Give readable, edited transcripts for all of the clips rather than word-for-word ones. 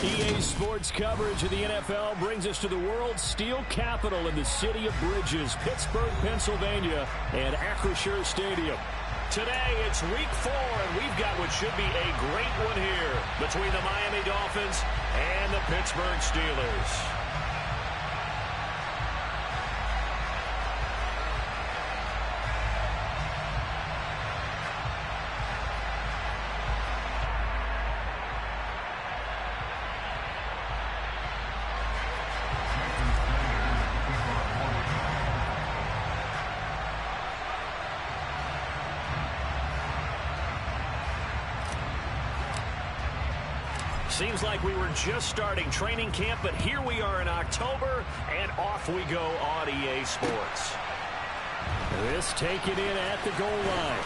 EA Sports coverage of the NFL brings us to the world's steel capital in the city of bridges, Pittsburgh, Pennsylvania, and Acrisure Stadium. Today, it's week 4, and we've got what should be a great one here between the Miami Dolphins and the Pittsburgh Steelers. Seems like we were just starting training camp, but here we are in October, and off we go on EA Sports. This taken in at the goal line.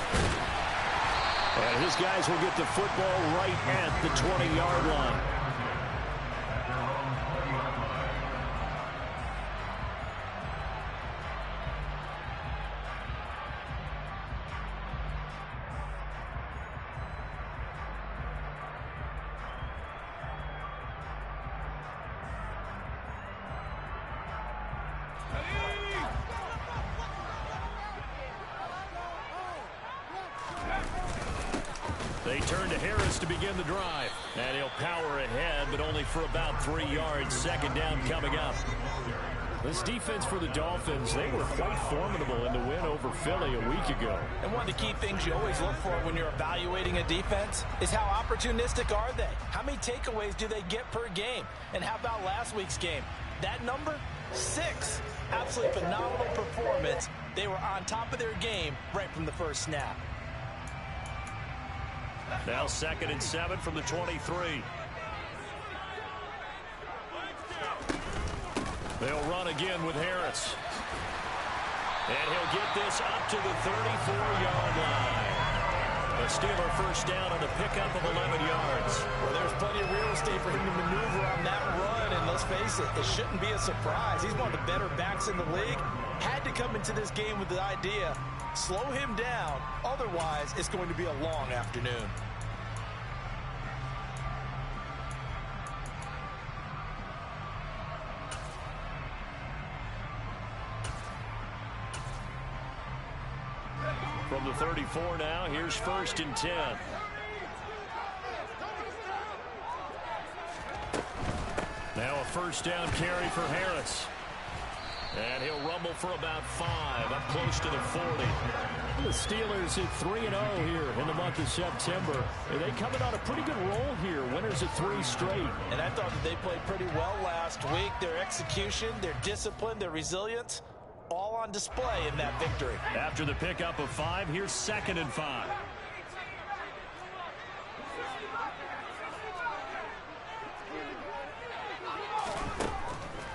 And his guys will get the football right at the 20-yard line. They turn to Harris to begin the drive. And he'll power ahead, but only for about 3 yards. Second down coming up. This defense for the Dolphins, they were quite formidable in the win over Philly a week ago. And one of the key things you always look for when you're evaluating a defense is how opportunistic are they? How many takeaways do they get per game? And how about last week's game? That number? 6. Absolutely phenomenal performance. They were on top of their game right from the first snap. Now 2nd and 7 from the 23. They'll run again with Harris. And he'll get this up to the 34-yard line. A Steeler first down on a pickup of 11 yards. Well, there's plenty of real estate for him to maneuver on that run, and let's face it, it shouldn't be a surprise. He's one of the better backs in the league. Had to come into this game with the idea, slow him down, otherwise it's going to be a long afternoon. From the 34 now, here's 1st and 10. Now a first down carry for Harris. And he'll rumble for about 5, up close to the 40. The Steelers at 3-0 here in the month of September. And they coming on a pretty good roll here, winners of 3 straight. And I thought that they played pretty well last week. Their execution, their discipline, their resilience, all on display in that victory. After the pickup of 5, here's 2nd and 5.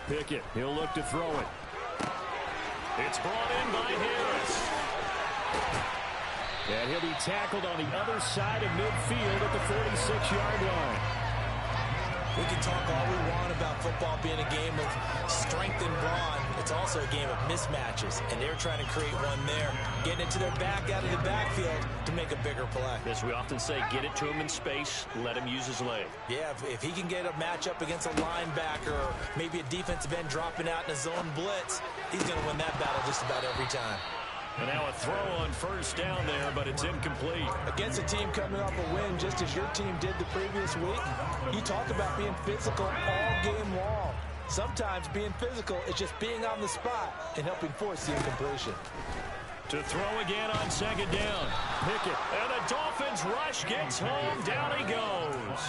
Pickett, he'll look to throw it. It's brought in by Harris. And he'll be tackled on the other side of midfield at the 46-yard line. We can talk all we want about football being a game of strength and brawn. It's also a game of mismatches, and they're trying to create one there, getting it to their back out of the backfield to make a bigger play. As we often say, get it to him in space, let him use his leg. Yeah, if he can get a matchup against a linebacker or maybe a defensive end dropping out in a zone blitz, he's going to win that battle just about every time. And now a throw on first down there, but it's incomplete. Against a team coming off a win, just as your team did the previous week, you talk about being physical all game long. Sometimes being physical is just being on the spot and helping force the incompletion. To throw again on 2nd down. Pickett. And the Dolphins rush gets home. Down he goes.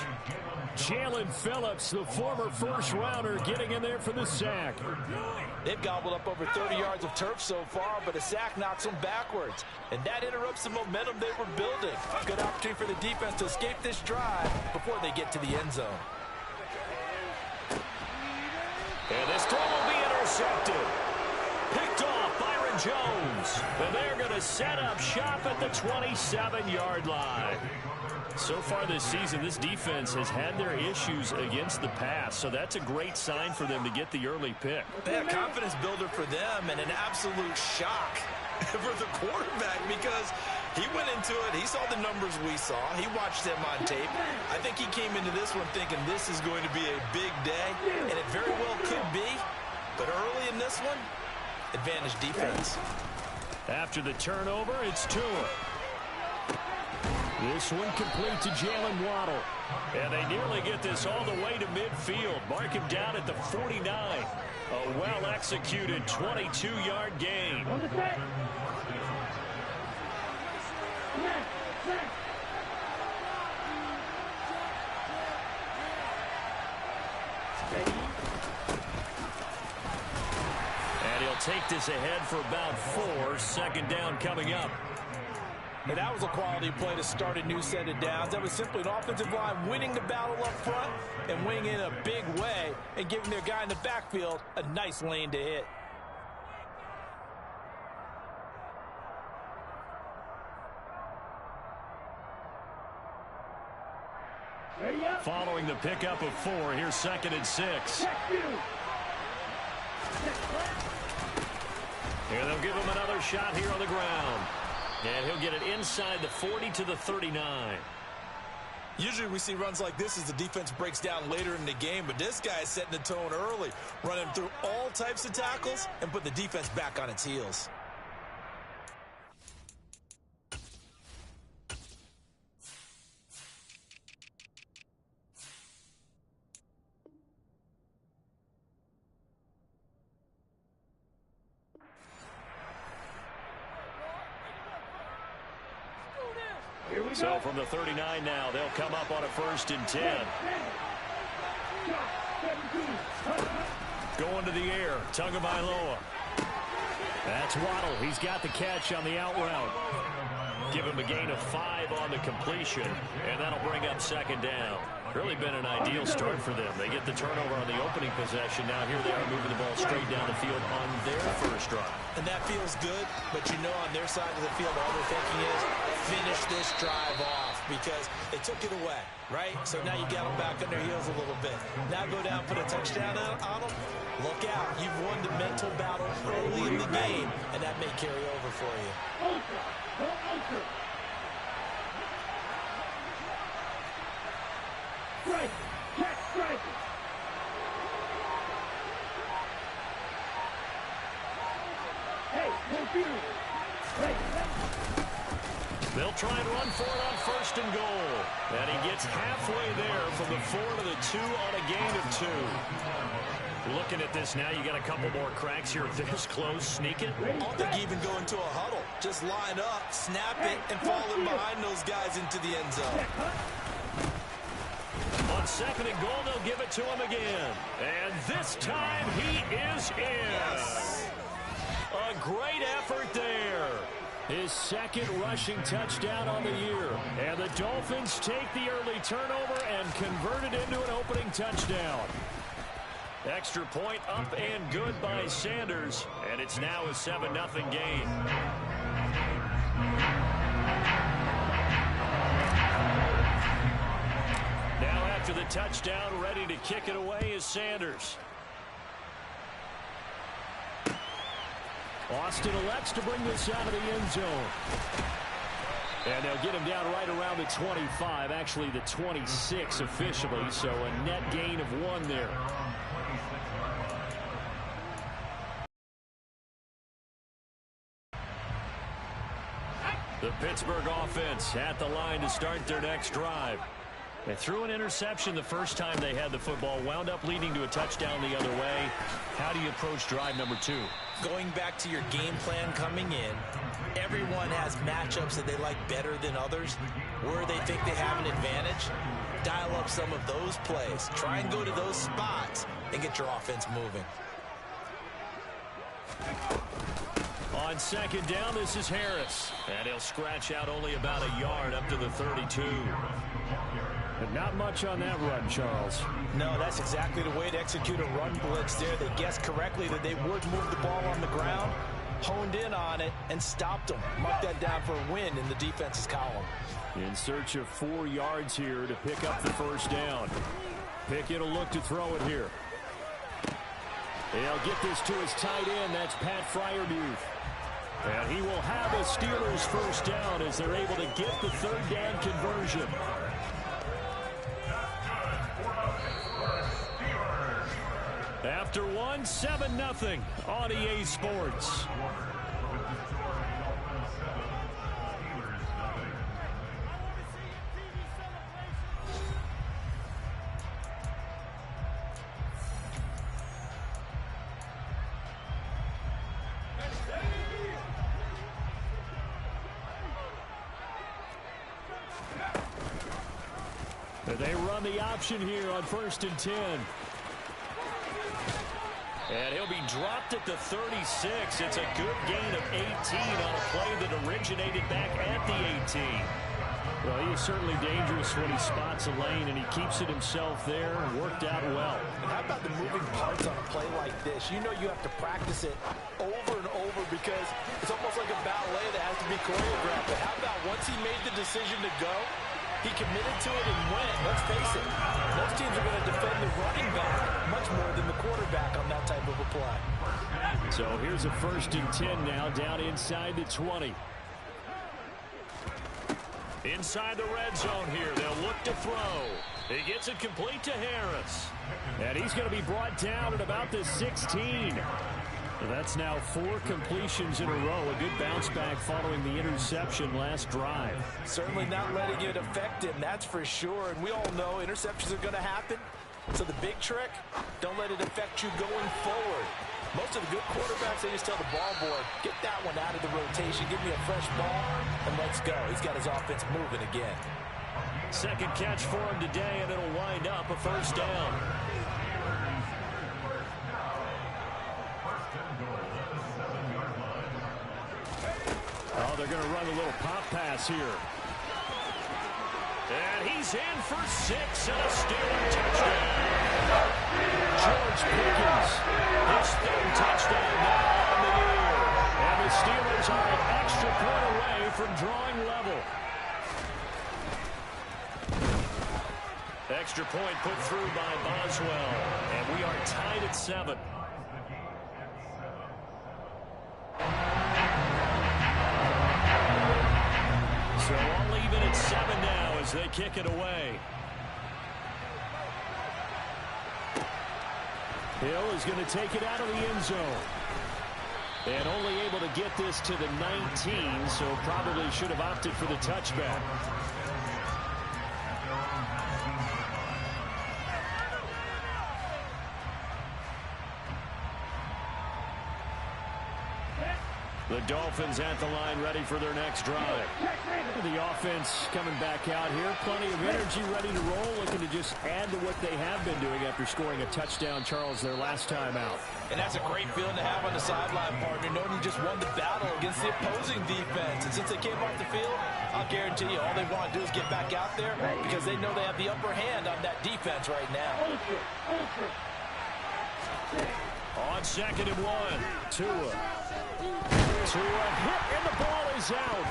Jalen Phillips, the former first-rounder, getting in there for the sack. They've gobbled up over 30 yards of turf so far, but a sack knocks them backwards. And that interrupts the momentum they were building. Good opportunity for the defense to escape this drive before they get to the end zone. And this throw will be intercepted. Picked off Byron Jones. And they're going to set up shop at the 27-yard line. So far this season, this defense has had their issues against the pass, so that's a great sign for them to get the early pick. Yeah, confidence builder for them and an absolute shock for the quarterback because He went into it. He saw the numbers we saw. He watched them on tape. I think he came into this one thinking this is going to be a big day, and it very well could be. But early in this one, advantage defense. After the turnover, it's Tua. This one complete to Jalen Waddle. And they nearly get this all the way to midfield. Mark him down at the 49. A well-executed 22-yard gain. And he'll take this ahead for about 4. Second down coming up. And that was a quality play to start a new set of downs. That was simply an offensive line winning the battle up front and winning in a big way and giving their guy in the backfield a nice lane to hit. Following the pickup of 4, here's 2nd and 6. Here they'll give him another shot here on the ground. And he'll get it inside the 40 to the 39. Usually we see runs like this as the defense breaks down later in the game, but this guy is setting the tone early, running through all types of tackles and put the defense back on its heels. So from the 39 now, they'll come up on a 1st and 10. Going to the air, Tagovailoa. That's Waddle. He's got the catch on the out route. Give him a gain of 5 on the completion, and that'll bring up 2nd down. Really been an ideal start for them. They get the turnover on the opening possession. Now here they are moving the ball straight down the field on their first drive. And that feels good, but you know on their side of the field all they're thinking is finish this drive off because they took it away, right? So now you got them back on their heels a little bit. Now go down, put a touchdown on them. Look out. You've won the mental battle early in the game, and that may carry over for you. Strike! Check strike! Hey, confused! They'll try and run for it on 1st and goal. And he gets halfway there from the 4 to the 2 on a gain of 2. Looking at this now, you got a couple more cracks here. This close, sneak it. I don't think you even go into a huddle. Just line up, snap it, and fall in behind those guys into the end zone. On 2nd and goal, they'll give it to him again. And this time, he is in. Yes. A great effort there. His 2nd rushing touchdown on the year. And the Dolphins take the early turnover and convert it into an opening touchdown. Extra point up and good by Sanders. And it's now a 7-0 game. Now after the touchdown, ready to kick it away is Sanders. Austin elects to bring this out of the end zone. And they'll get him down right around the 25, actually the 26 officially, so a net gain of 1 there. The Pittsburgh offense at the line to start their next drive. They threw an interception the first time they had the football, wound up leading to a touchdown the other way. How do you approach drive number 2? Going back to your game plan coming in, everyone has matchups that they like better than others. Where they think they have an advantage, dial up some of those plays. Try and go to those spots and get your offense moving. On 2nd down, this is Harris. And he'll scratch out only about a yard up to the 32. But not much on that run, Charles. No, that's exactly the way to execute a run blitz there. They guessed correctly that they would move the ball on the ground, honed in on it, and stopped them. Mark that down for a win in the defense's column. In search of 4 yards here to pick up the 1st down. Pickett will look to throw it here. He'll get this to his tight end. That's Pat Freiermuth. And he will have a Steelers first down as they're able to get the third down conversion. After one, 7-0 on EA Sports. They run the option here on 1st and 10. And he'll be dropped at the 36. It's a good gain of 18 on a play that originated back at the 18. Well, he is certainly dangerous when he spots a lane, and he keeps it himself there. Worked out well. And how about the moving parts on a play like this? You know you have to practice it over and over because it's almost like a ballet that has to be choreographed. But how about once he made the decision to go, he committed to it and went. Let's face it, most teams are going to defend the running back much more than the quarterback on that type of a play. So here's a 1st and 10 now, down inside the 20. Inside the red zone here, they'll look to throw. He gets it complete to Harris. And he's going to be brought down at about the 16. That's now 4 completions in a row. A good bounce back following the interception last drive. Certainly not letting it affect him, that's for sure. And we all know interceptions are going to happen. So the big trick, don't let it affect you going forward. Most of the good quarterbacks, they just tell the ball boy, get that one out of the rotation, give me a fresh ball, and let's go. He's got his offense moving again. Second catch for him today, and it'll wind up a 1st down. Oh, they're going to run a little pop pass here. And he's in for 6 and a Steeler touchdown. George Pickens, his 3rd touchdown now on the year. And the Steelers are an extra point away from drawing level. Extra point put through by Boswell. And we are tied at 7. So all even at 7 now as they kick it away. Hill is going to take it out of the end zone. And only able to get this to the 19, so probably should have opted for the touchback. The Dolphins at the line ready for their next drive. The offense coming back out here. Plenty of energy, ready to roll, looking to just add to what they have been doing after scoring a touchdown, Charles, their last time out. And that's a great feeling to have on the sideline, partner, knowing you just won the battle against the opposing defense. And since they came off the field, I'll guarantee you all they want to do is get back out there because they know they have the upper hand on that defense right now. On 2nd and 1, Tua hit, and the ball is out.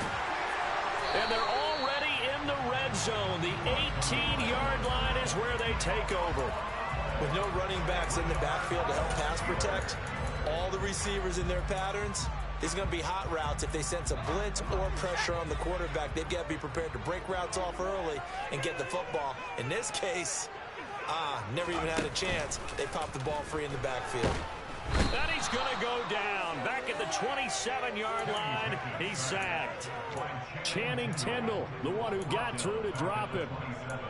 And they're already in the red zone. The 18-yard line is where they take over. With no running backs in the backfield to help pass protect, all the receivers in their patterns, it's going to be hot routes if they sense a blitz or pressure on the quarterback. They've got to be prepared to break routes off early and get the football. In this case, never even had a chance. They popped the ball free in the backfield. And he's going to go down. Back at the 27-yard line, he's sacked. Channing Tindall, the one who got through to drop him.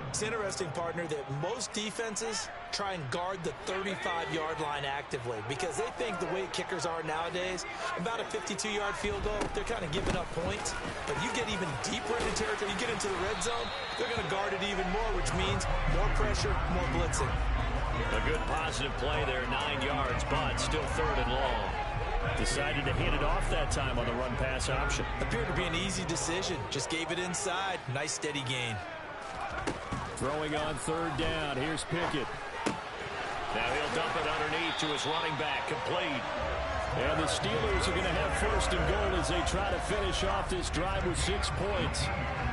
It's interesting, partner, that most defenses try and guard the 35-yard line actively because they think the way kickers are nowadays, about a 52-yard field goal, they're kind of giving up points. But you get even deeper into territory, you get into the red zone, they're going to guard it even more, which means more pressure, more blitzing. A good positive play there, 9 yards, but still 3rd and long. Decided to hit it off that time on the run-pass option. Appeared to be an easy decision. Just gave it inside. Nice steady gain. Throwing on 3rd down. Here's Pickett. Now he'll dump it underneath to his running back. Complete. And the Steelers are going to have 1st and goal as they try to finish off this drive with 6 points.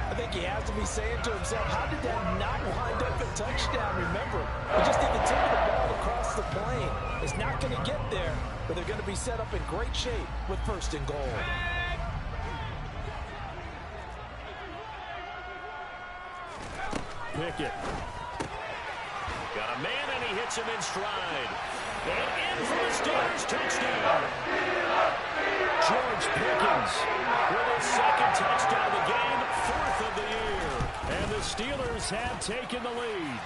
I think he has to be saying to himself, how did that not wind up a touchdown? Remember, he just did the tip of the ball across the plane. It's not going to get there, but they're going to be set up in great shape with 1st and goal. Pickett. Got a man, and he hits him in stride. And in for the Steelers, touchdown. George Pickens with his second touchdown of the game, fourth of the year. And the Steelers have taken the lead.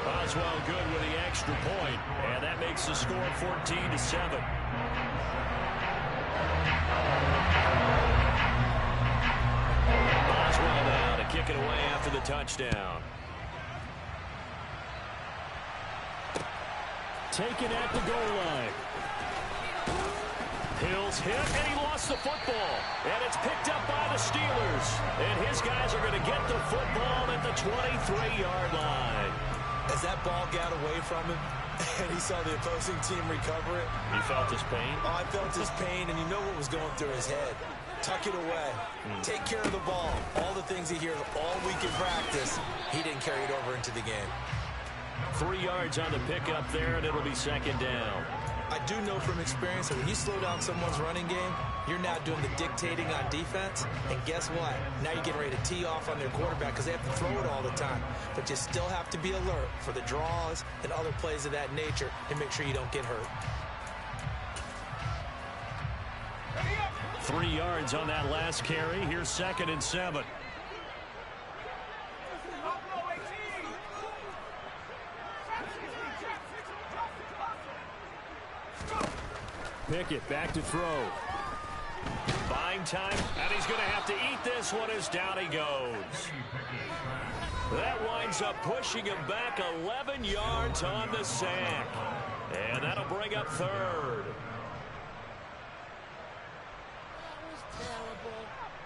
Boswell good with the extra point, and that makes the score 14-7. Boswell now to kick it away after the touchdown. Taken at the goal line. Hill's hit, and he lost the football. And it's picked up by the Steelers. And his guys are going to get the football at the 23-yard line. As that ball got away from him, and he saw the opposing team recover it. You felt his pain? Oh, I felt his pain, and you know what was going through his head. Tuck it away. Take care of the ball. All the things he hears all week in practice, he didn't carry it over into the game. 3 yards on the pickup there, and it'll be second down. I do know from experience that when you slow down someone's running game, you're now doing the dictating on defense. And guess what? Now you're getting ready to tee off on their quarterback because they have to throw it all the time. But you still have to be alert for the draws and other plays of that nature and make sure you don't get hurt. 3 yards on that last carry. Here's 2nd and 7. Pickett back to throw. Buying time, and he's going to have to eat this one as down he goes. That winds up pushing him back 11 yards on the sack. And that'll bring up 3rd. That was terrible.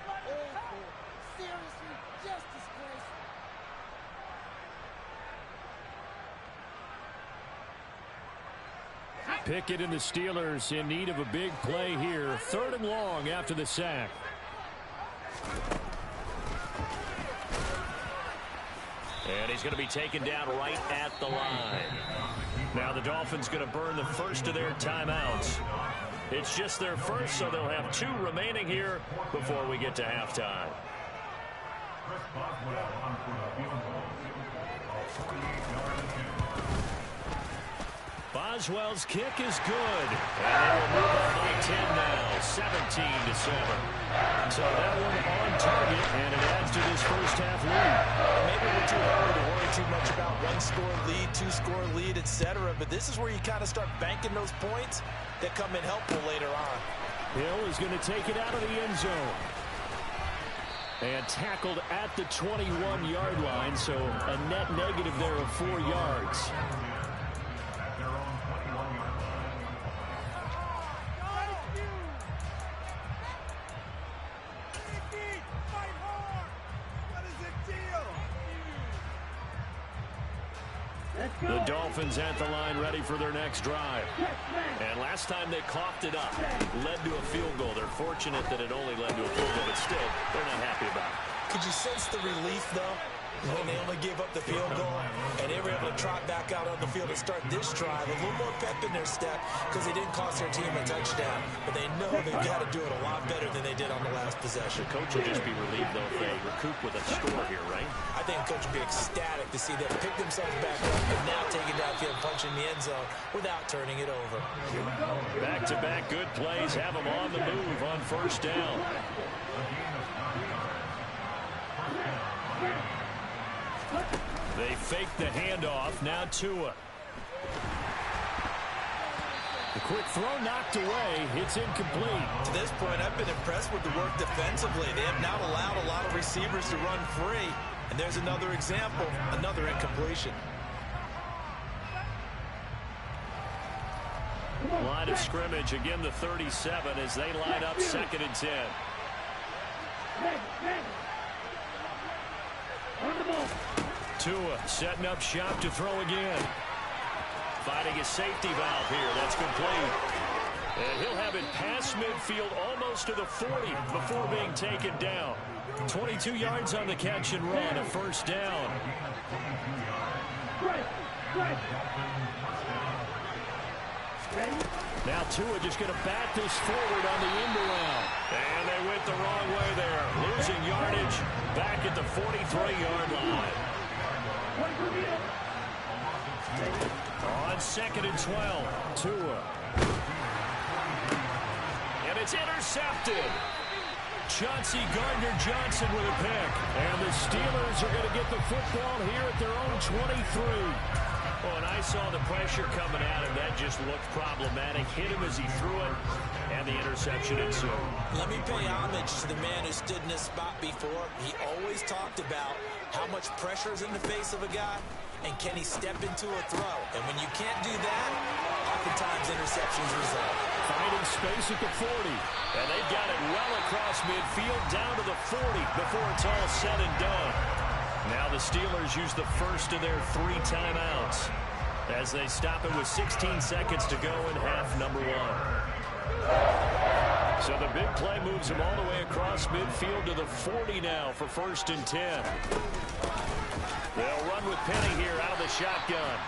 Awful. Seriously, just disgraceful. Pickett and the Steelers in need of a big play here. 3rd and long after the sack. And he's going to be taken down right at the line. Now the Dolphins going to burn the first of their timeouts. It's just their first, so they'll have 2 remaining here before we get to halftime. Boswell's kick is good. And they will move on by 10 now, 17-7. So that one on target, and it adds to this first half lead. Maybe we're too early to worry too much about 1-score lead, 2-score lead, etc. But this is where you kind of start banking those points that come in helpful later on. Hill is going to take it out of the end zone. And tackled at the 21-yard line, so a net negative there of 4 yards. The Dolphins at the line ready for their next drive. And last time they coughed it up, led to a field goal. They're fortunate that it only led to a field goal, but still, they're not happy about it. Could you sense the relief, though, when they only gave up the field goal and they were able to trot back out on the field and start this drive? A little more pep in their step because they didn't cost their team a touchdown, but they know they've got to do it a lot better than they did on the last possession. The coach will just be relieved, though, if they recoup with a score here, right? I think the coach would be ecstatic to see them pick themselves back up and now take it downfield and punch in the end zone without turning it over. Back-to-back good plays have them on the move on first down. They fake the handoff. Now Tua. The quick throw knocked away. It's incomplete. To this point, I've been impressed with the work defensively. They have not allowed a lot of receivers to run free. And there's another example, another incompletion. Line of scrimmage, again the 37 as they line up 2nd and 10. Tua setting up shop to throw again. Finding a safety valve here. That's complete. And he'll have it past midfield almost to the 40 before being taken down. 22 yards on the catch and run, a first down. Now Tua just going to bat this forward on the end around. And they went the wrong way there. Losing yardage back at the 43-yard line. On 2nd and 12, Tua. And it's intercepted. Chauncey Gardner-Johnson with a pick. And the Steelers are going to get the football here at their own 23. Oh, and I saw the pressure coming at him. That just looked problematic. Hit him as he threw it, and the interception ensued. Let me pay homage to the man who stood in this spot before. He always talked about how much pressure is in the face of a guy, and can he step into a throw. And when you can't do that, oftentimes interceptions result. Finding space at the 40. And they've got it well across midfield down to the 40 before it's all said and done. Now the Steelers use the first of their 3 timeouts as they stop it with 16 seconds to go in half number 1. So the big play moves them all the way across midfield to the 40 now for 1st and 10. They'll run with Penny here out of the shotgun.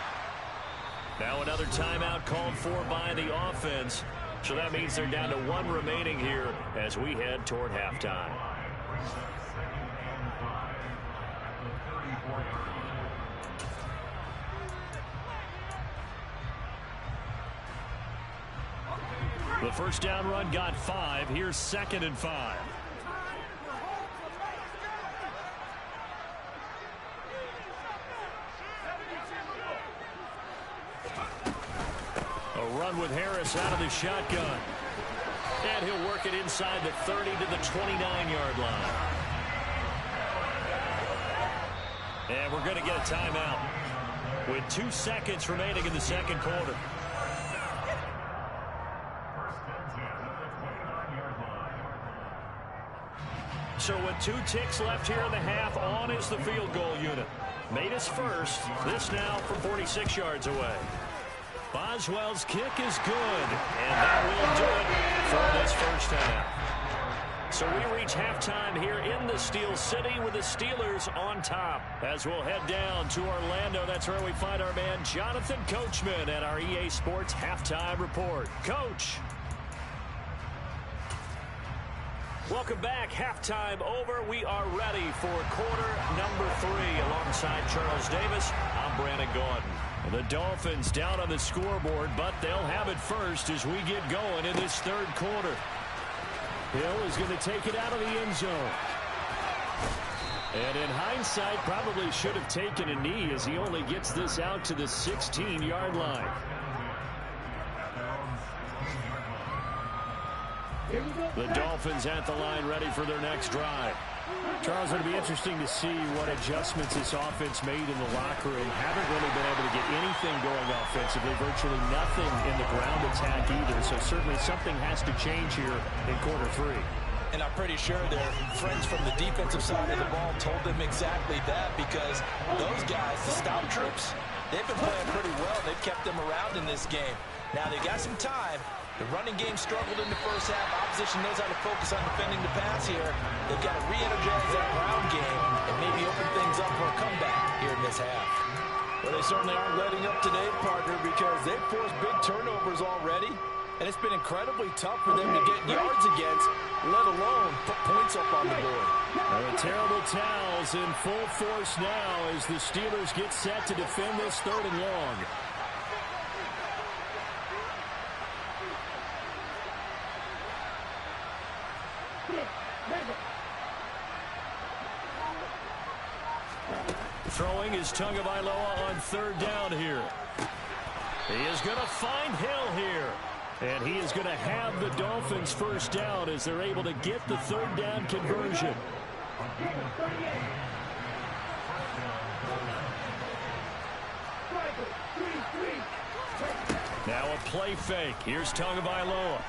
Now another timeout called for by the offense. So that means they're down to 1 remaining here as we head toward halftime. The first down run got 5. Here's 2nd and 5. A run with Harris out of the shotgun. And he'll work it inside the 30 to the 29-yard line. And we're going to get a timeout with 2 seconds remaining in the second quarter. So with 2 ticks left here in the half, on is the field goal unit. Made his first. This now from 46 yards away. Boswell's kick is good, and that will do it for this first half. So we reach halftime here in the Steel City with the Steelers on top. As we'll head down to Orlando, that's where we find our man Jonathan Coachman at our EA Sports Halftime Report. Coach. Welcome back. Halftime over. We are ready for quarter number 3. Alongside Charles Davis, I'm Brandon Gordon. The Dolphins down on the scoreboard, but they'll have it first as we get going in this third quarter. Hill is going to take it out of the end zone. And in hindsight, probably should have taken a knee as he only gets this out to the 16-yard line. The Dolphins at the line ready for their next drive. Charles, it'll be interesting to see what adjustments this offense made in the locker room. Haven't really been able to get anything going offensively, virtually nothing in the ground attack either. So certainly something has to change here in quarter 3. And I'm pretty sure their friends from the defensive side of the ball told them exactly that, because those guys, the stout troops, they've been playing pretty well. They've kept them around in this game. Now they got some time. The running game struggled in the first half. Opposition knows how to focus on defending the pass here. They've got to re-energize that ground game and maybe open things up for a comeback here in this half. Well, they certainly aren't letting up today, partner, because they've forced big turnovers already. And it's been incredibly tough for them to get yards against, let alone put points up on the board. Well, the terrible towels in full force now as the Steelers get set to defend this 3rd and long. Throwing is Tagovailoa on 3rd down here. He is going to find Hill here. And he is going to have the Dolphins first down as they're able to get the 3rd down conversion. Now a play fake. Here's Tagovailoa.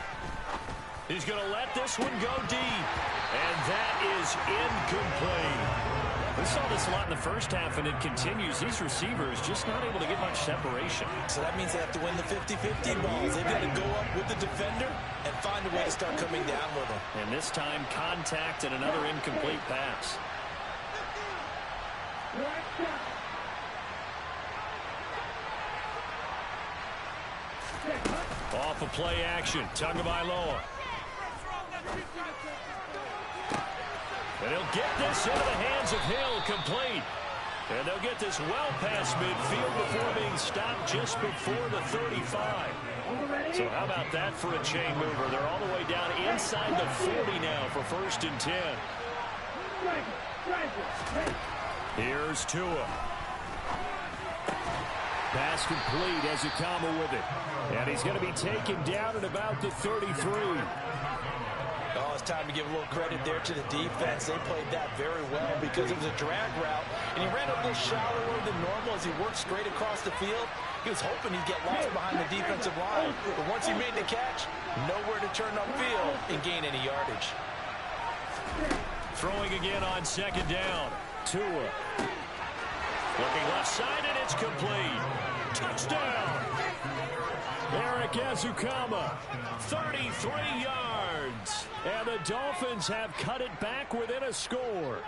He's going to let this one go deep. And that is incomplete. We saw this a lot in the first half, and it continues. These receivers just not able to get much separation. So that means they have to win the 50-50 balls. They've got to go up with the defender and find a way to start coming down with them. And this time, contact and another incomplete pass. Off of play action, Tagovailoa. And he'll get this into the hands of Hill, complete. And they'll get this well past midfield before being stopped just before the 35. So how about that for a chain mover? They're all the way down inside the 40 now for 1st and 10. Here's Tua. Pass complete as Ikama with it. And he's going to be taken down at about the 33. Oh, it's time to give a little credit there to the defense. They played that very well because it was a drag route, and he ran a little shallower than normal as he worked straight across the field. He was hoping he'd get lost behind the defensive line, but once he made the catch, nowhere to turn upfield and gain any yardage. Throwing again on 2nd down. Tua. Looking left side, and it's complete. Touchdown! Eric Ezukama, 33 yards. And the Dolphins have cut it back within a score.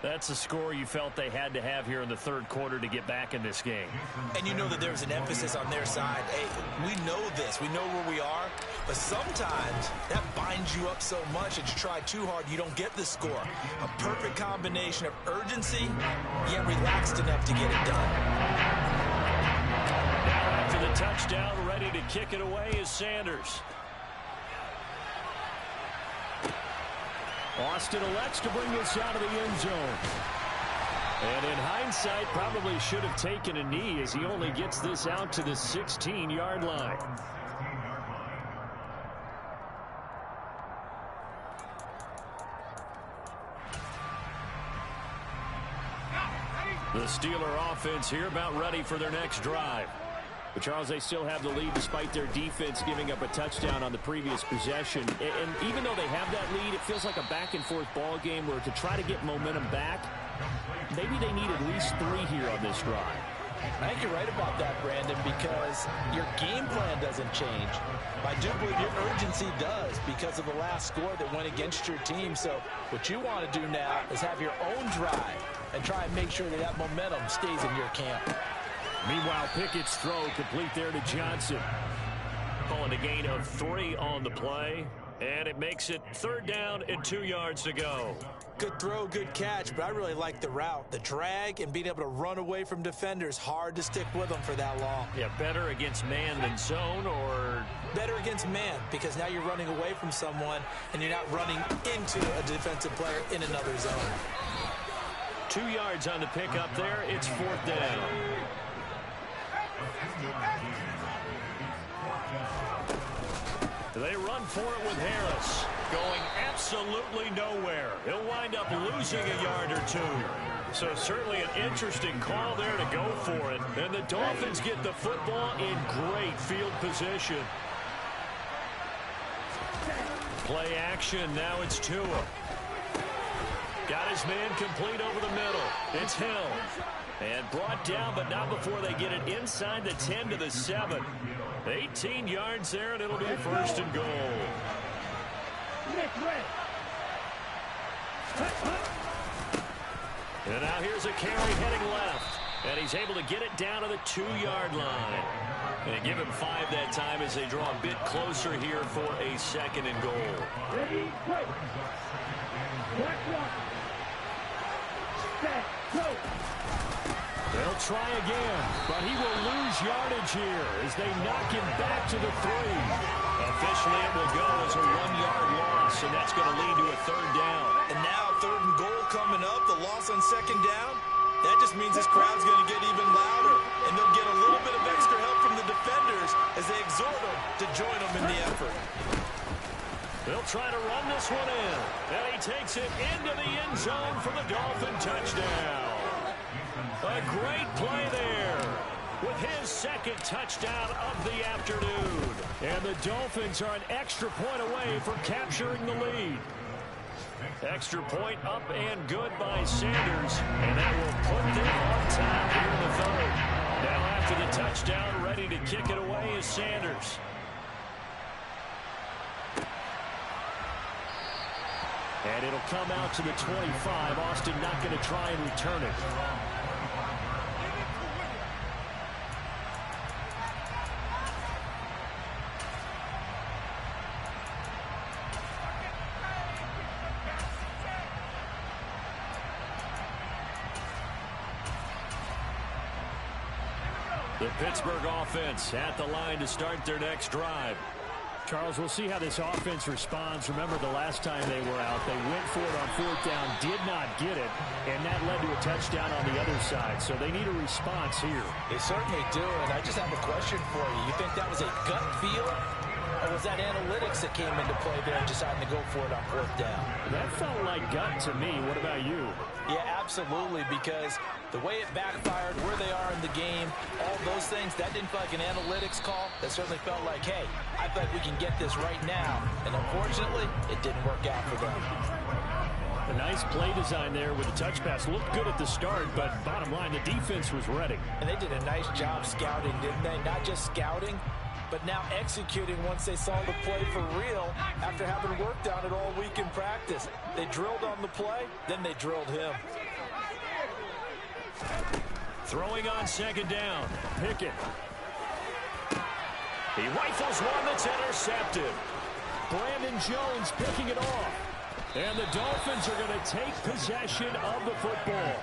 That's a score you felt they had to have here in the 3rd quarter to get back in this game. And you know that there's an emphasis on their side. Hey, we know this. We know where we are. But sometimes that binds you up so much that you try too hard, you don't get the score. A perfect combination of urgency, yet relaxed enough to get it done. Now after the touchdown, ready to kick it away is Sanders. Austin elects to bring this out of the end zone. And in hindsight, probably should have taken a knee as he only gets this out to the 16-yard line. The Steeler offense here about ready for their next drive. But, Charles, they still have the lead despite their defense giving up a touchdown on the previous possession. And even though they have that lead, it feels like a back-and-forth ball game where to try to get momentum back, maybe they need at least 3 here on this drive. I think you're right about that, Brandon, because your game plan doesn't change. I do believe your urgency does because of the last score that went against your team. So what you want to do now is have your own drive and try and make sure that that momentum stays in your camp. Meanwhile, Pickett's throw complete there to Johnson. Calling a gain of 3 on the play. And it makes it 3rd down and 2 yards to go. Good throw, good catch, but I really like the route. The drag and being able to run away from defenders, hard to stick with them for that long. Yeah, better against man than zone, or? Better against man, because now you're running away from someone and you're not running into a defensive player in another zone. 2 yards on the pickup there. It's 4th down. They run for it with Harris. Going absolutely nowhere. He'll wind up losing a yard or 2. So certainly an interesting call there to go for it. And the Dolphins get the football in great field position. Play action. Now it's Tua. Got his man complete over the middle. It's Hill. And brought down, but not before they get it inside the 10 to the 7. 18 yards there, and it'll be 1st and goal. And now here's a carry heading left. And he's able to get it down to the 2-yard line. And give him 5 that time as they draw a bit closer here for a 2nd and goal. Ready, break. Set, go. They'll try again, but he will lose yardage here as they knock him back to the 3. Officially, it will go as a 1-yard loss, and that's going to lead to a 3rd down. And now 3rd and goal coming up, the loss on 2nd down. That just means this crowd's going to get even louder, and they'll get a little bit of extra help from the defenders as they exhort them to join them in the effort. They'll try to run this one in, and he takes it into the end zone for the Dolphin touchdown. A great play there with his 2nd touchdown of the afternoon. And the Dolphins are an extra point away from capturing the lead. Extra point up and good by Sanders. And that will put them on top here in the 3rd. Now after the touchdown, ready to kick it away is Sanders. And it'll come out to the 25. Austin not going to try and return it. The Pittsburgh offense at the line to start their next drive. Charles, we'll see how this offense responds. Remember the last time they were out, they went for it on fourth down, did not get it, and that led to a touchdown on the other side. So they need a response here. They certainly do, and I just have a question for you. You think that was a gut feel, or was that analytics that came into play there and deciding to go for it on fourth down? That felt like gut to me. What about you? Yeah, absolutely, because the way it backfired, where they are in the game, all those things, that didn't feel like an analytics call. That certainly felt like, hey, I bet we can get this right now. And unfortunately, it didn't work out for them. A nice play design there with the touch pass. Looked good at the start, but bottom line, the defense was ready. And they did a nice job scouting, didn't they? Not just scouting, but now executing once they saw the play for real after having worked on it all week in practice. They drilled on the play, then they drilled him. Throwing on second down. Pickett. He rifles one that's intercepted. Brandon Jones picking it off. And the Dolphins are going to take possession of the football.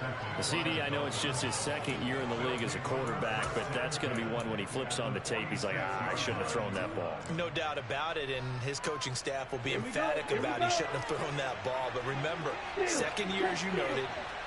CD, I know it's just his second year in the league as a quarterback, but that's going to be one when he flips on the tape. He's like, I shouldn't have thrown that ball. No doubt about it, and his coaching staff will be emphatic about he shouldn't have thrown that ball. But remember, second year, as you noted,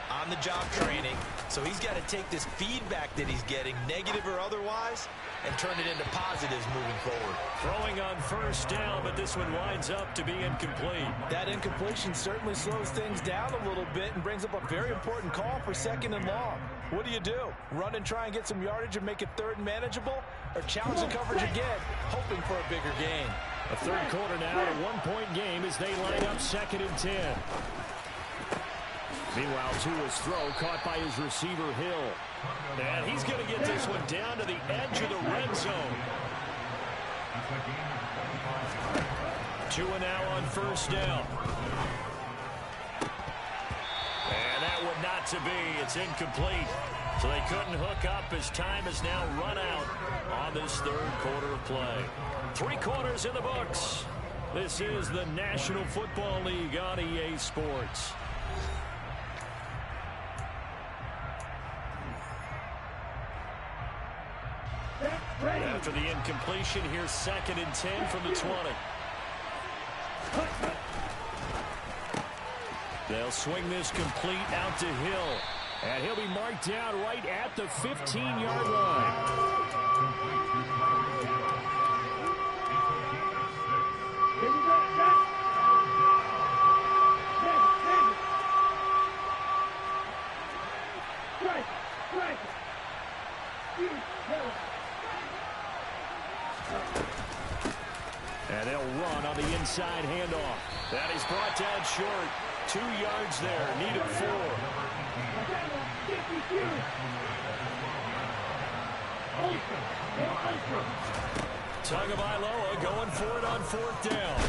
on-the-job training, so he's got to take this feedback that he's getting, negative or otherwise, and turn it into positives moving forward. Throwing on first down, but this one winds up to be incomplete. That incompletion certainly slows things down a little bit and brings up a very important call for second and long. What do? Run and try and get some yardage and make it third and manageable, or challenge the coverage again, hoping for a bigger gain? A third quarter now, a one-point game as they line up second and 10. Meanwhile, Tua's throw caught by his receiver, Hill. And he's going to get this one down to the edge of the red zone. Tua now on first down. And that would not to be. It's incomplete. So they couldn't hook up as time has now run out on this third quarter of play. 3 quarters in the books. This is the National Football League on EA Sports. After the incompletion, here's second and 10 from the 20. They'll swing this complete out to Hill. And he'll be marked down right at the 15-yard line. And they'll run on the inside handoff. That is brought down short. 2 yards there. Needed 4. Tagovailoa going for it on fourth down.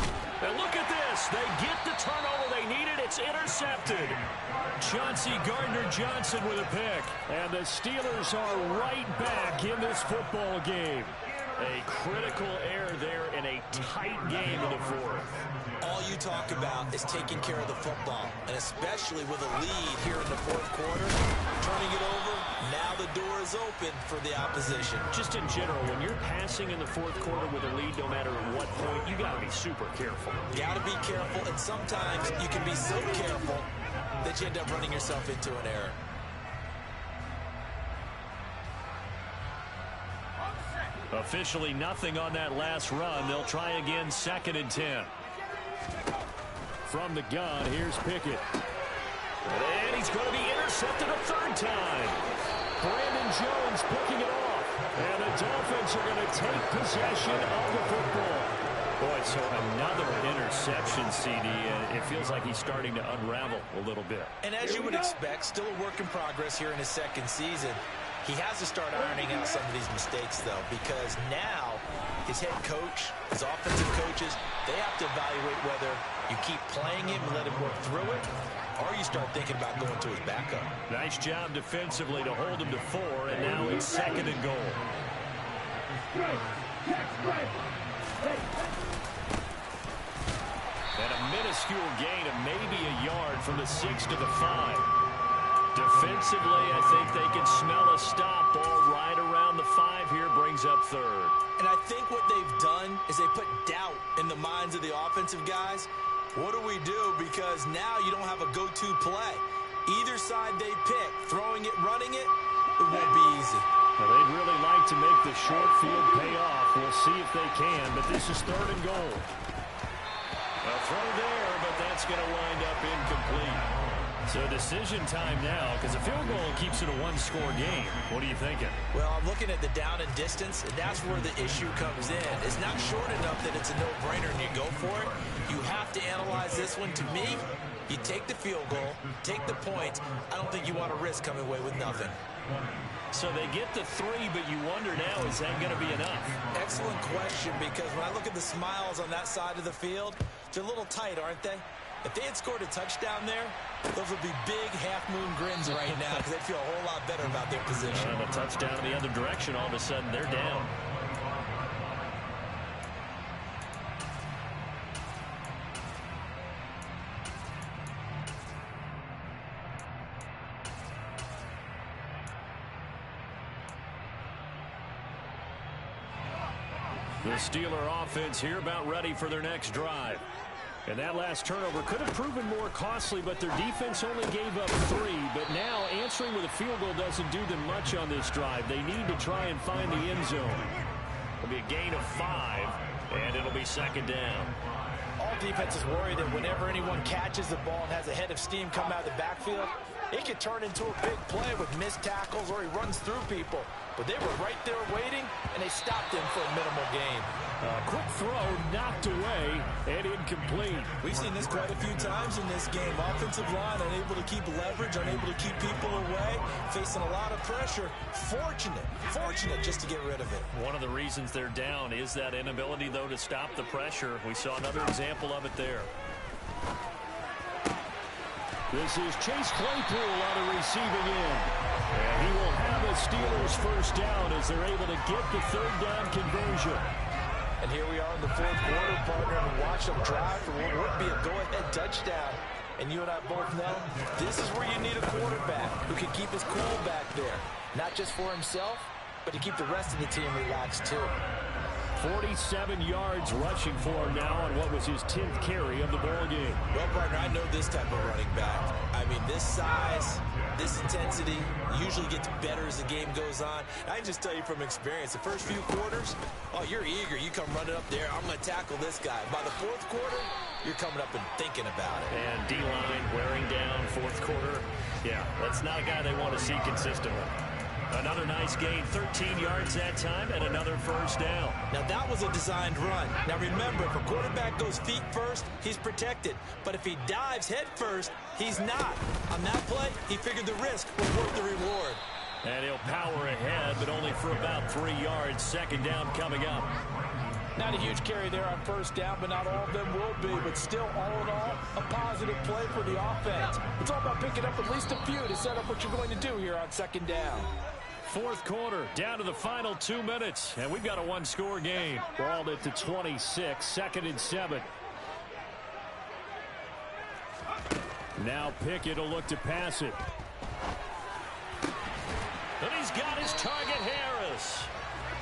And look at this. They get the turnover they needed. It's intercepted. Chauncey Gardner-Johnson with a pick. And the Steelers are right back in this football game. A critical error there in a tight game in the fourth. All you talk about is taking care of the football, and especially with a lead here in the fourth quarter, turning it over, now the door is open for the opposition. Just in general, when you're passing in the fourth quarter with a lead, no matter at what point, you got to be super careful. You got to be careful, and sometimes you can be so careful that you end up running yourself into an error. Officially nothing on that last run. They'll try again second and 10. From the gun, here's Pickett. And he's going to be intercepted a third time. Brandon Jones picking it off. And the Dolphins are going to take possession of the football. Boy, so another interception, CD, and it feels like he's starting to unravel a little bit. And as you would expect, still a work in progress here in his second season. He has to start ironing out some of these mistakes, though, because now his head coach, his offensive coaches, they have to evaluate whether you keep playing him and let him work through it, or you start thinking about going to his backup. Nice job defensively to hold him to 4, and now it's second and goal. And a minuscule gain of maybe a yard from the 6 to the 5. Defensively, I think they can smell a stop. Ball right around the 5 here, brings up third. And I think what they've done is they put doubt in the minds of the offensive guys. What do we do? Because now you don't have a go-to play. Either side they pick, throwing it, running it, it won't be easy. Well, they'd really like to make the short field pay off. We'll see if they can, but this is third and goal. A throw there, but that's going to wind up incomplete. So decision time now, because a field goal keeps it a one-score game. What are you thinking? Well, I'm looking at the down and distance, and that's where the issue comes in. It's not short enough that it's a no-brainer and you go for it. You have to analyze this one. To me, you take the field goal, take the points. I don't think you want to risk coming away with nothing. So they get the 3, but you wonder now, is that going to be enough? Excellent question, because when I look at the smiles on that side of the field, they're a little tight, aren't they? If they had scored a touchdown there, those would be big half-moon grins right now because they'd feel a whole lot better about their position. And a touchdown in the other direction, all of a sudden they're down. The Steeler offense here about ready for their next drive. And that last turnover could have proven more costly, but their defense only gave up 3. But now answering with a field goal doesn't do them much on this drive. They need to try and find the end zone. It'll be a gain of 5, and it'll be second down. All defenses worry that whenever anyone catches the ball and has a head of steam come out of the backfield, it could turn into a big play with missed tackles or he runs through people. But they were right there waiting, and they stopped him for a minimal gain. Quick throw knocked away and incomplete. We've seen this quite a few times in this game. Offensive line unable to keep leverage, unable to keep people away, facing a lot of pressure. Fortunate just to get rid of it. One of the reasons they're down is that inability, though, to stop the pressure. We saw another example of it there. This is Chase Claypool on the receiving end. And he will have a Steelers first down as they're able to get the third down conversion. And here we are in the fourth quarter, partner, and watch them drive for what would be a go-ahead touchdown. And you and I both know this is where you need a quarterback who can keep his cool back there. Not just for himself, but to keep the rest of the team relaxed too. 47 yards rushing for him now on what was his 10th carry of the ball game. Well, partner, I know this type of running back. I mean, this size, this intensity usually gets better as the game goes on. I can just tell you from experience, the first few quarters, oh, you're eager. You come running up there, I'm going to tackle this guy. By the fourth quarter, you're coming up and thinking about it. And D-line wearing down fourth quarter. Yeah, that's not a guy they want to see consistently. Another nice gain, 13 yards that time, and another first down. Now, that was a designed run. Now, remember, if a quarterback goes feet first, he's protected. But if he dives head first, he's not. On that play, he figured the risk was worth the reward. And he'll power ahead, but only for about 3 yards. Second down coming up. Not a huge carry there on first down, but not all of them will be. But still, all in all, a positive play for the offense. It's all about picking up at least a few to set up what you're going to do here on second down. Fourth quarter, down to the final 2 minutes, and we've got a one-score game. Ball at the 26, second and 7. Now Pickett will look to pass it. And he's got his target, Harris.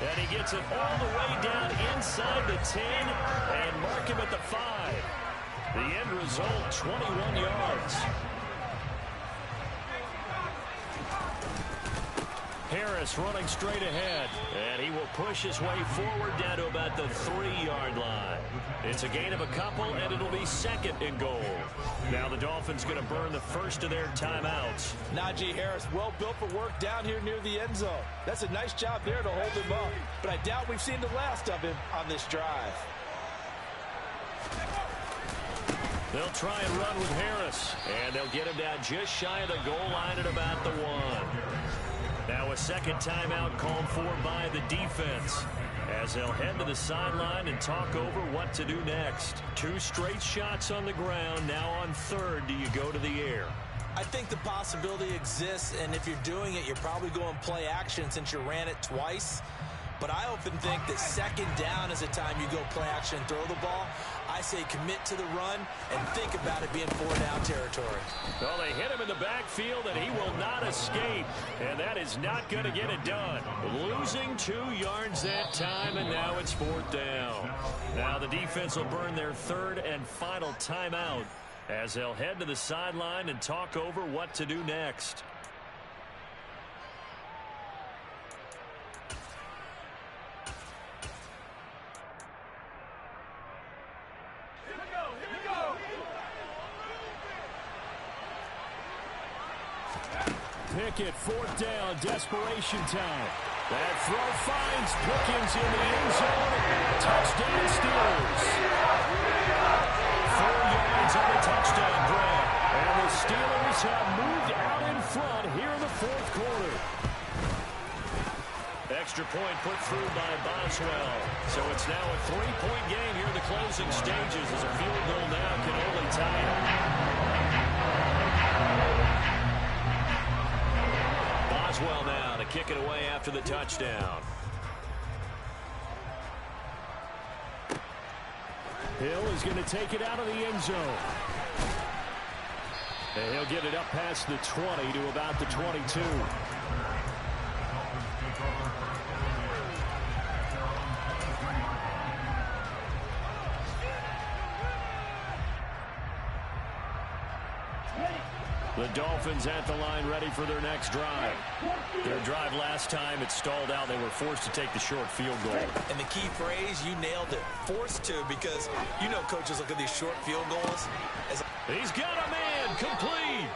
And he gets it all the way down inside the 10 and mark him at the 5. The end result, 21 yards. Harris running straight ahead, and he will push his way forward down to about the 3-yard line. It's a gain of a couple, and it'll be second and goal. Now the Dolphins going to burn the first of their timeouts. Najee Harris, well built for work down here near the end zone. That's a nice job there to hold him up, but I doubt we've seen the last of him on this drive. They'll try and run with Harris, and they'll get him down just shy of the goal line at about the 1. Now a second timeout called for by the defense as they'll head to the sideline and talk over what to do next. 2 straight shots on the ground. Now on third, do you go to the air? I think the possibility exists, and if you're doing it, you're probably going play action since you ran it twice. But I often think that second down is a time you go play action and throw the ball. I say commit to the run and think about it being 4-down territory. Well, they hit him in the backfield, and he will not escape. And that is not going to get it done. Losing 2 yards that time, and now it's 4th down. Now the defense will burn their 3rd and final timeout as they'll head to the sideline and talk over what to do next. Pickett, 4th down, desperation time. That throw finds Pickens in the end zone. Touchdown Steelers. 4 yards on the touchdown grab. And the Steelers have moved out in front here in the 4th quarter. Extra point put through by Boswell. So it's now a 3-point game here in the closing stages as a field goal now can only tie it. Boswell now to kick it away after the touchdown. Hill is going to take it out of the end zone. And he'll get it up past the 20 to about the 22. The Dolphins at the line ready for their next drive. Their drive last time, it stalled out. They were forced to take the short field goal. And the key phrase, you nailed it. Forced to, because you know coaches look at these short field goals. He's got a man complete.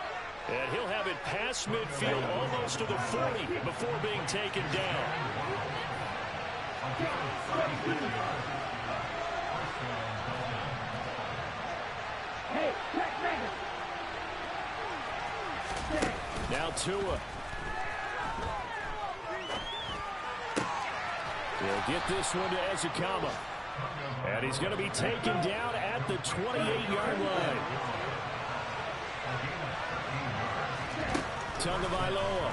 And he'll have it past midfield almost to the 40 before being taken down. Now Tua. He'll get this one to Ezekama. And he's going to be taken down at the 28-yard line. Tagovailoa.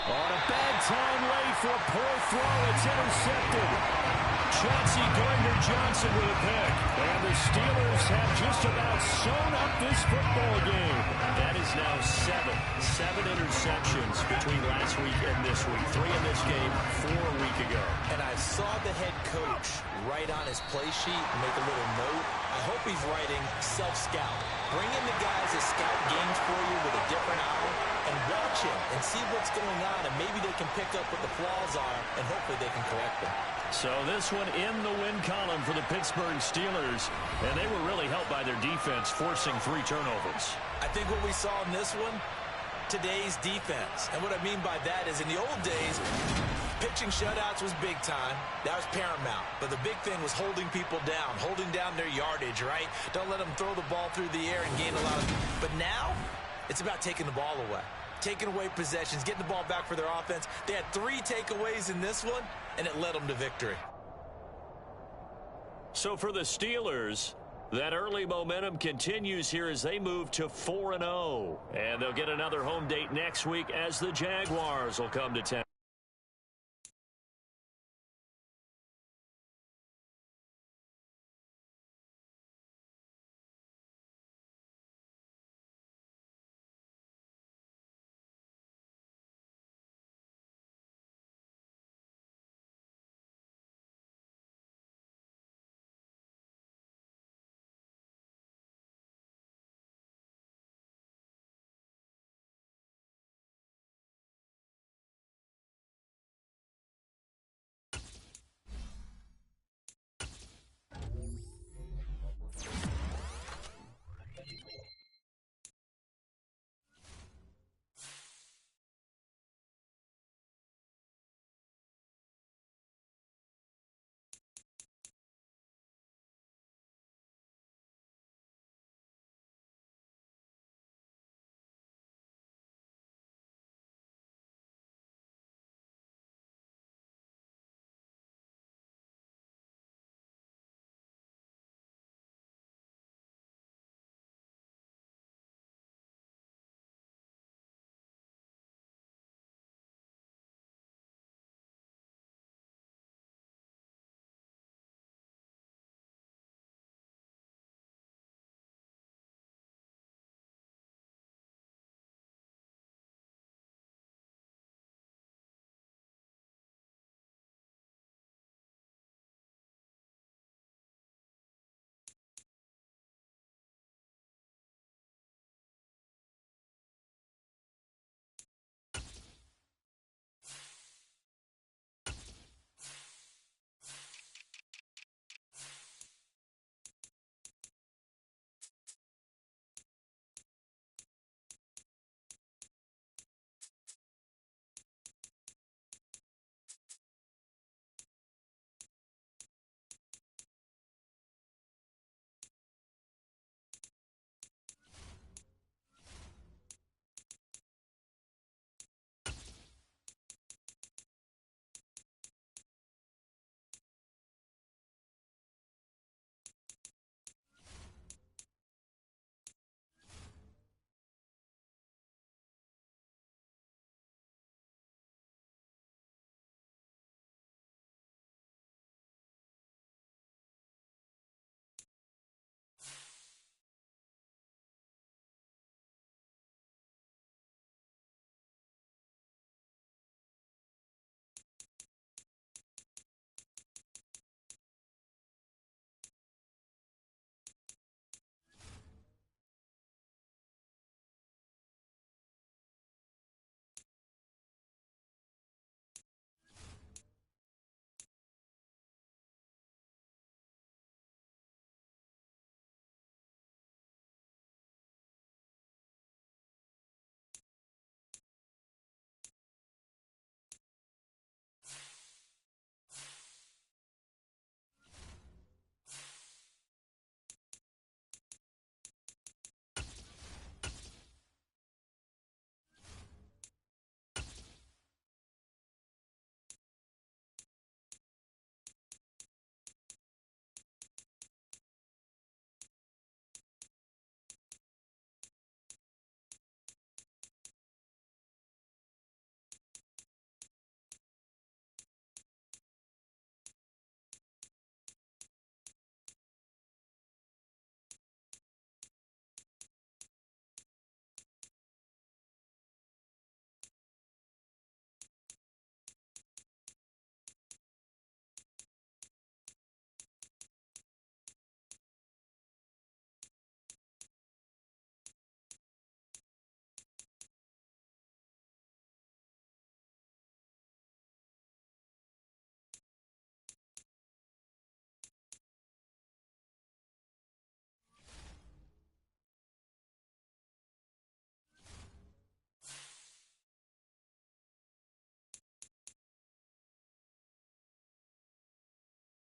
On a bad time late for a poor throw. It's intercepted. Chauncey Gardner-Johnson with a pick. And the Steelers have just about sewn up this football game. That is now 7 interceptions between last week and this week. 3 in this game, 4 a week ago. And I saw the head coach write on his play sheet and make a little note. I hope he's writing self-scout. Bring in the guys that scout games for you with a different eye and watch him and see what's going on, and maybe they can pick up what the flaws are, and hopefully they can correct them. So this one in the win column for the Pittsburgh Steelers, and they were really helped by their defense forcing 3 turnovers. I think what we saw in this one, today's defense. And what I mean by that is in the old days, pitching shutouts was big time. That was paramount. But the big thing was holding people down, holding down their yardage, right? Don't let them throw the ball through the air and gain a lot of... But now, it's about taking the ball away. Taking away possessions, getting the ball back for their offense. They had 3 takeaways in this one, and it led them to victory. So for the Steelers, that early momentum continues here as they move to 4-0. And they'll get another home date next week as the Jaguars will come to town.